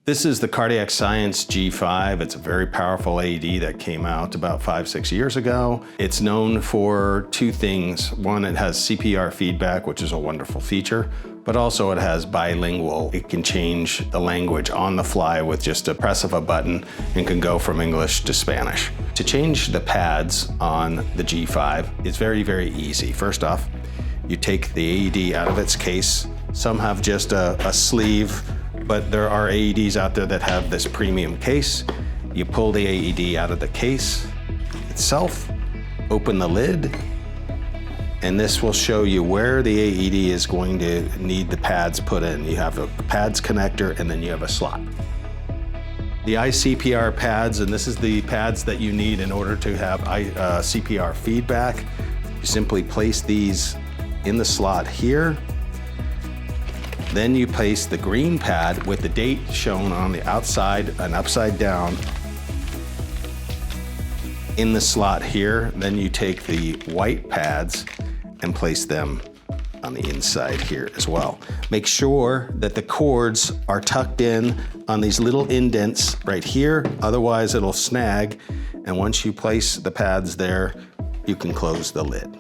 This is the Cardiac Science G5. It's a very powerful AED that came out about 5-6 years ago. It's known for two things. One, it has CPR feedback, which is a wonderful feature, but also it has bilingual. It can change the language on the fly with just a press of a button and can go from English to Spanish. To change the pads on the G5 is very, very easy. First off, you take the AED out of its case. Some have just a sleeve, but there are AEDs out there that have this premium case. You pull the AED out of the case itself, open the lid, and this will show you where the AED is going to need the pads put in. You have a pads connector and then you have a slot. The ICPR pads, and this is the pads that you need in order to have CPR feedback. You simply place these in the slot here. Then you place the green pad with the date shown on the outside and upside down in the slot here. Then you take the white pads and place them on the inside here as well. Make sure that the cords are tucked in on these little indents right here, otherwise it'll snag. And once you place the pads there, you can close the lid.